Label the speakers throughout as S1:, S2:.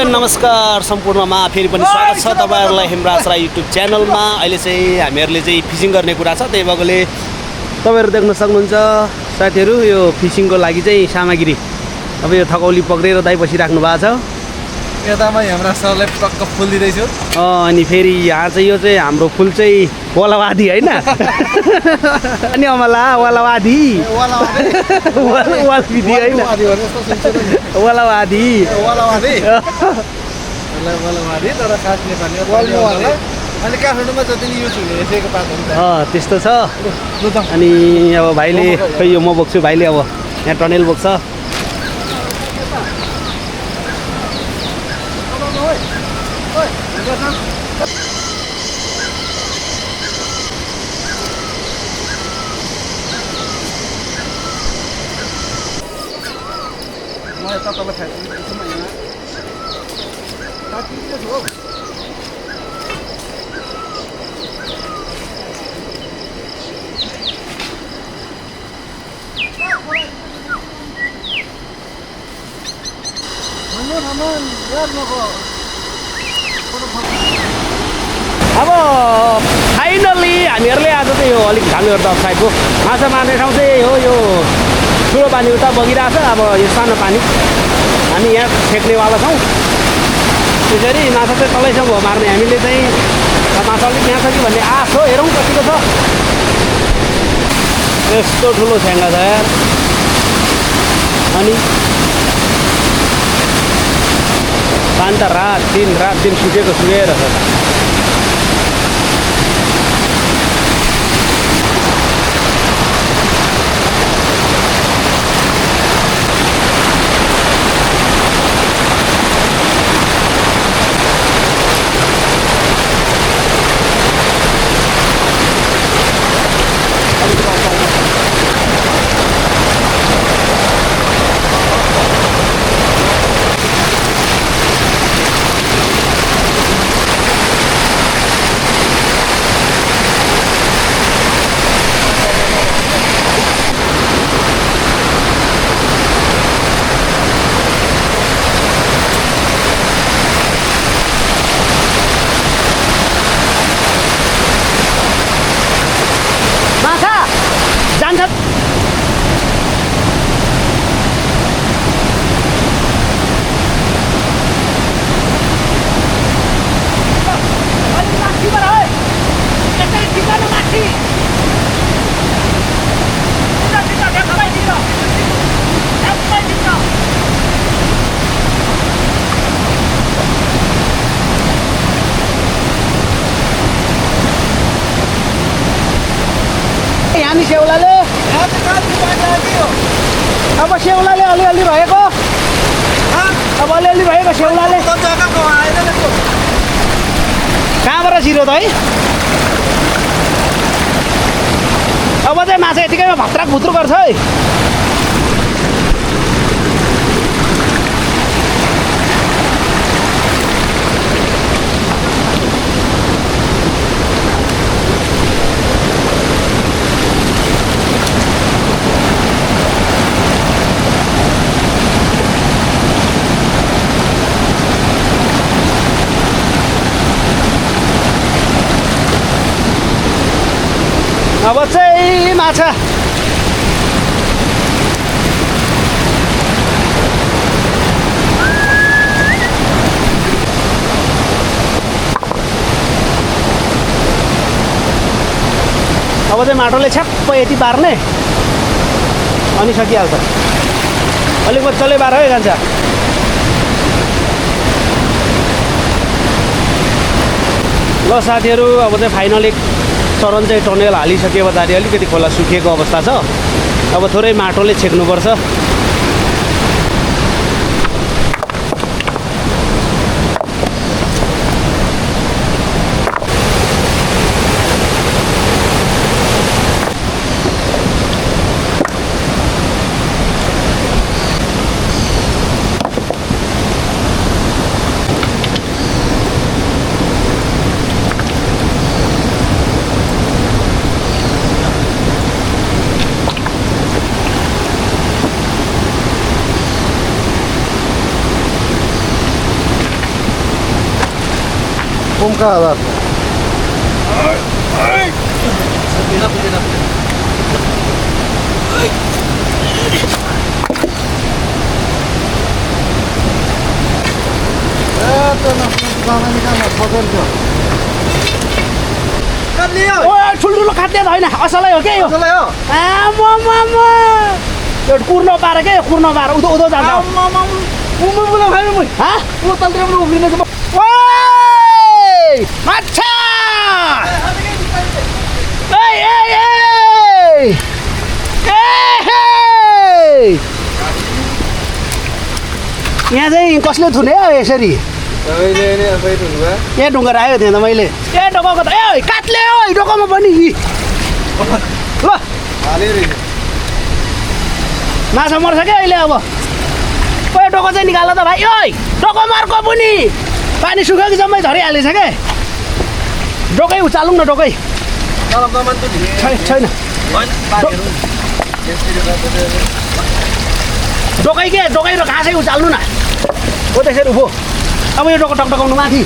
S1: And नमस्कार सम्पूर्णमा फेरि पनि स्वागत छ तपाईहरुलाई हेमराज राई युट्युब च्यानलमा। अहिले चाहिँ हामीहरुले चाहिँ फिशिङ गर्ने कुरा छ, त्यही भएकोले तपाईहरु देख्न सक्नुहुन्छ साथीहरु यो फिशिङको लागि चाहिँ सामग्री। अब यो थकौली पक्रेर दाइ बसिराख्नु भएको छ।
S2: यतामा हेमराज सरले टक्क फुल दिँदै छु।
S1: अनि फेरि यहाँ चाहिँ यो चाहिँ हाम्रो फुल चाहिँ वालावादी हैन। अनि अमला वालावादी वालविदी हैन, वालावादी
S2: तर खास नेपाली अनि काठमाडौँमा जति नि युज हुने यसैको पात हुन्छ।
S1: त्यस्तो छ। अनि अब भाइले खै यो म बोक्छु, भाइले अब यहाँ टनेल बोक्छ। अब फाइनली हामीहरूले आज चाहिँ यो अलिक हामीहरू त साइडको माछा मार्ने ठाउँ चाहिँ यही हो। यो ठुलो पानी उता बगिरहेको छ, अब यो सानो पानी हामी यहाँ छेक्नेवाला छौँ। त्यसरी माछा चाहिँ तलैसम्म हो मार्ने हामीले चाहिँ। माछा अलिक यहाँ छ कि भन्ने आश हो, हेरौँ कतिको छ। यस्तो ठुलो छ्याङ्गा छ यार। अनि पानी त रात दिन सुकेको सुकेर छ। यहाँ सेउलाले अब सेउलाले अलिअलि भएको, अब अलिअलि भएको सेउलाले कहाँबाट छिरो त है। अब चाहिँ माछा यतिकैमा भत्राक भुत्रो गर्छ है। अब चाहिँ माछा अब चाहिँ माटोले छ्याप्प यति पार्ने अनि सकिहाल्छ। अलिक मजाले पार है जान्छ। ल साथीहरू, अब चाहिँ फाइनली चरण चाहिँ टनेल हालिसके पछाडि अलिकति खोला सुकिएको अवस्था छ। अब थोरै माटोले छेक्नुपर्छ।
S2: ओमका हजार
S1: ठुल्ठुलो खाद्य होइन असलै हो के यो यो कुर्न पार के कुर्न पार उदो उदो जान्छ माछा यहाँ चाहिँ कसले थुने हो यसरी यहाँ ढुङ्गा राख्यो थियो त मैले ए डोकाको त ए काट्ले हो डोकामा पनि ल माछा मर्छ क्या अहिले अब ओ डोको चाहिँ निकाल त भाइ ओइ डोको मर्को पनि पानी सुक्यो कि जम्मै झरिहालेछ क्या डोकै उचालौँ न डोकै छैन डोकै के डोकै र घाँसै उचाल्नु न हो त्यसरी उभो अब यो डोको टकटकाउनु माथि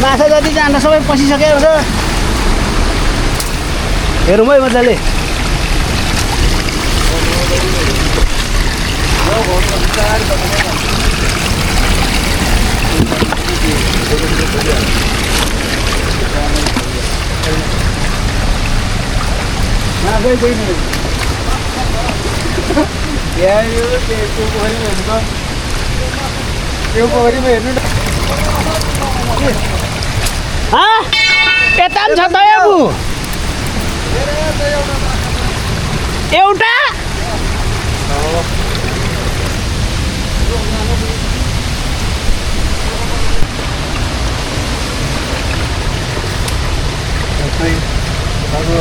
S1: माछा जति जान्छ सबै पसिसकेको छ हेरौँ है मजाले यता पनि छ त एउटा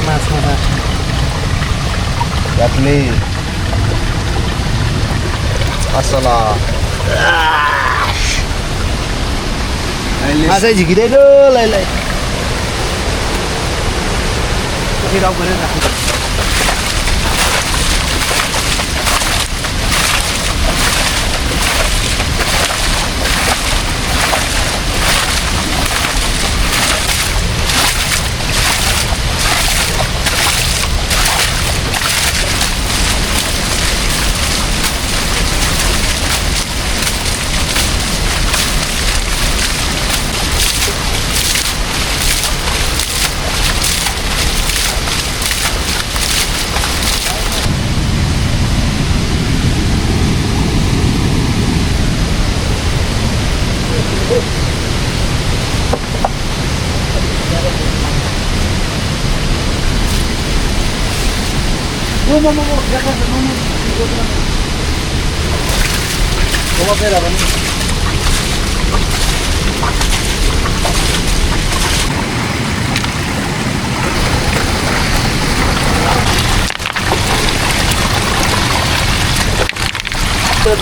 S1: माछा
S2: असला
S1: माछा झिकिँदैन लै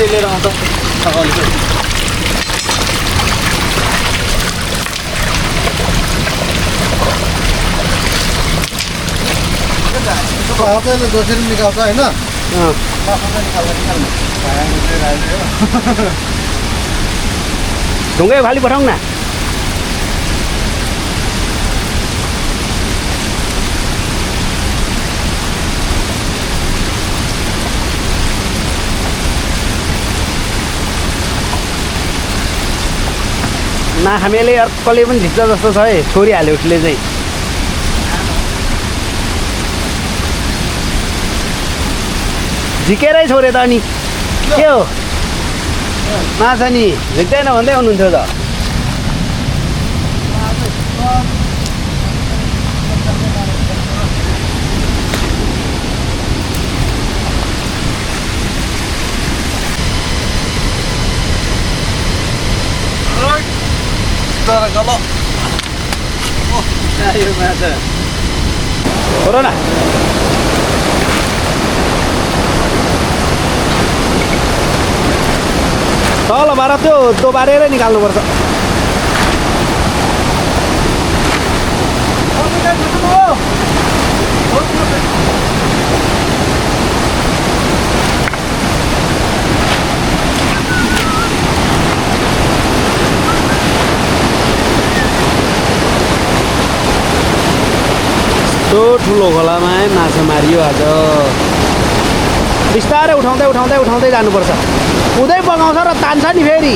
S2: लिएर आउँछ दोसेर निकाल्छ होइन
S1: ढुङ्गै खाली पठाउँ न नाखामेले अर्कोले पनि झिक्छ जस्तो छ है छोडिहाल्यो उसले चाहिँ झिकेरै छोडे त अनि के हो माछा नि झिक्दैन भन्दै हुनुहुन्थ्यो त छोरो न तल बार त्यो दोबारेरै निकाल्नुपर्छ यस्तो ठुलो खोलामा माछा मारियो आज बिस्तारै उठाउँदै उठाउँदै उठाउँदै जानुपर्छ उदै बगाउँछ र तान्छ नि फेरि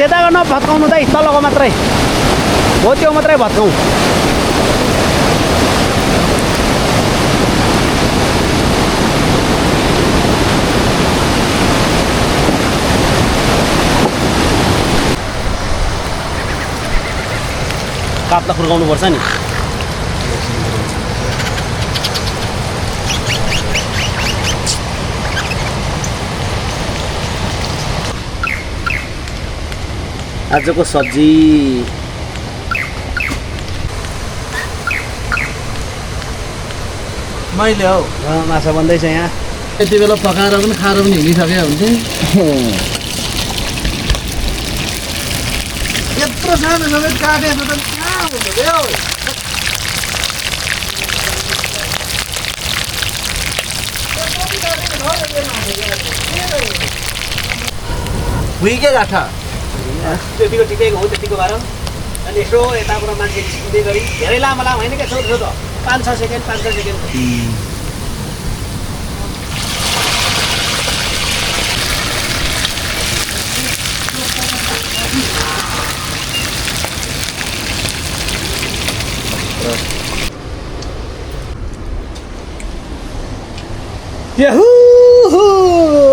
S1: त्यताको नभत्काउनु दाइ तलको मात्रै हो त्यो मात्रै भत्काउँ काप त खुर्काउनु पर्छ नि आजको सब्जी
S2: मैले हौ
S1: माछा बन्दैछ यहाँ
S2: यति बेला पकाएर पनि खाएर पनि हिँडिसक्यो हुन्थ्यो यत्रो सानो समेत काटेछ त कहाँ हुँदैन हौ भुइँकै गाठा
S1: त्यतिको ठिकैको हो त्यतिको भएर अनि यसो यताबाट मान्छे निस्किँदै गरी धेरै लामो लामो होइन क्या छोटो छोटो 5-6 सेकेन्ड 5-6 सेकेन्ड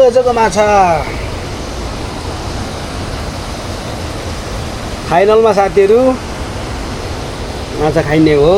S1: आजको माछा फाइनलमा साथीहरू माछा खाइने हो